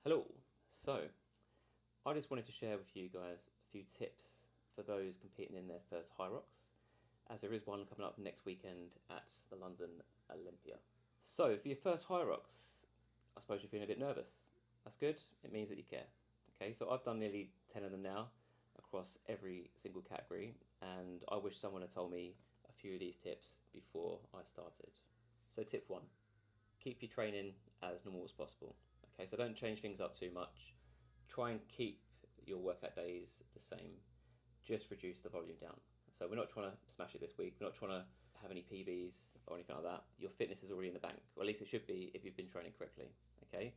Hello. So, I just wanted to share with you guys a few tips for those competing in their first HYROX, as there is one coming up next weekend at the London Olympia. So, for your first HYROX, I suppose you're feeling a bit nervous. That's good. It means that you care. Okay, so I've done nearly 10 of them now across every single category, and I wish someone had told me a few of these tips before I started. So, tip one, keep your training as normal as possible. Okay, so don't change things up too much. Try and keep your workout days the same. Just reduce the volume down. So we're not trying to smash it this week. We're not trying to have any PBs or anything like that. Your fitness is already in the bank, or at least it should be if you've been training correctly. Okay.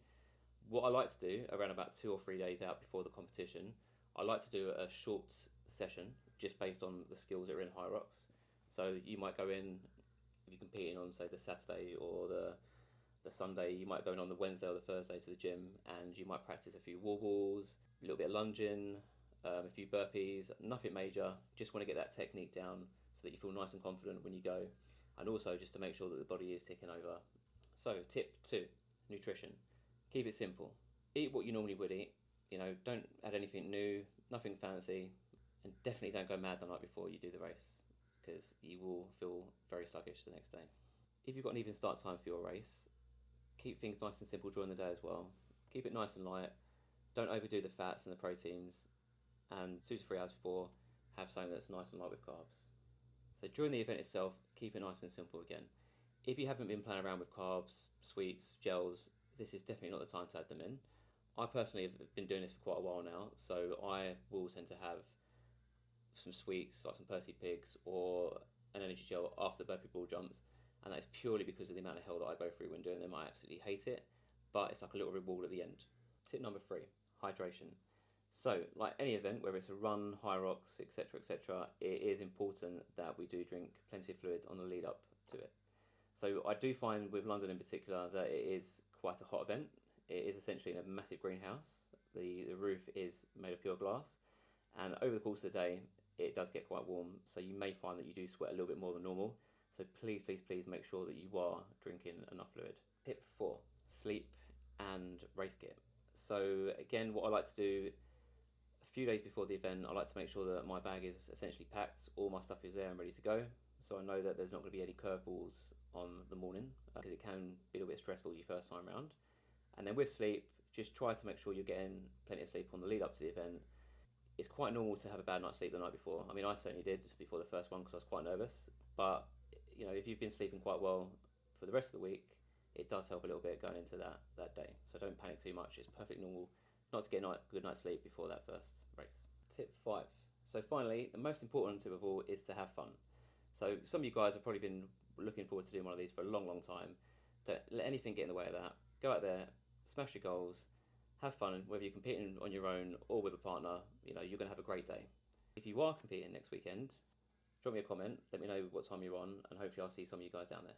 What I like to do around about 2 or 3 days out before the competition, I like to do a short session just based on the skills that are in HYROX. So you might go in, if you're competing on say the Saturday or the Sunday, you might go in on the Wednesday or the Thursday to the gym, and you might practice a few wall balls, a little bit of lunging, a few burpees, nothing major. Just want to get that technique down so that you feel nice and confident when you go, and also just to make sure that the body is ticking over. So tip 2, nutrition. Keep it simple. Eat what you normally would eat. You know, don't add anything new, nothing fancy, and definitely don't go mad the night before you do the race, because you will feel very sluggish the next day. If you've got an even start time for your race, keep things nice and simple during the day as well. Keep it nice and light. Don't overdo the fats and the proteins. And 2 to 3 hours before, have something that's nice and light with carbs. So during the event itself, keep it nice and simple again. If you haven't been playing around with carbs, sweets, gels, this is definitely not the time to add them in. I personally have been doing this for quite a while now, so I will tend to have some sweets, like some Percy Pigs or an energy gel after the burpee ball jumps, and that is purely because of the amount of hell that I go through when doing them. I absolutely hate it, but it's like a little reward at the end. Tip number 3, hydration. So, like any event, whether it's a run, HYROX, etc., it is important that we do drink plenty of fluids on the lead up to it. So I do find with London in particular that it is quite a hot event. It is essentially in a massive greenhouse. The roof is made of pure glass, and over the course of the day, it does get quite warm, so you may find that you do sweat a little bit more than normal. So please make sure that you are drinking enough fluid. Tip 4, sleep and race gear. So again, what I like to do a few days before the event, I like to make sure that my bag is essentially packed, all my stuff is there and ready to go. So I know that there's not going to be any curveballs on the morning, because it can be a little bit stressful your first time round. And then with sleep, just try to make sure you're getting plenty of sleep on the lead up to the event. It's quite normal to have a bad night's sleep the night before. I mean, I certainly did before the first one because I was quite nervous. But, you know, if you've been sleeping quite well for the rest of the week, it does help a little bit going into that day. So don't panic too much. It's perfectly normal not to get a good night's sleep before that first race. Tip 5. So finally, the most important tip of all is to have fun. So some of you guys have probably been looking forward to doing one of these for a long time. Don't let anything get in the way of that. Go out there, smash your goals, have fun. Whether you're competing on your own or with a partner, you know, you're going to have a great day. If you are competing next weekend, drop me a comment, let me know what time you're on, and hopefully I'll see some of you guys down there.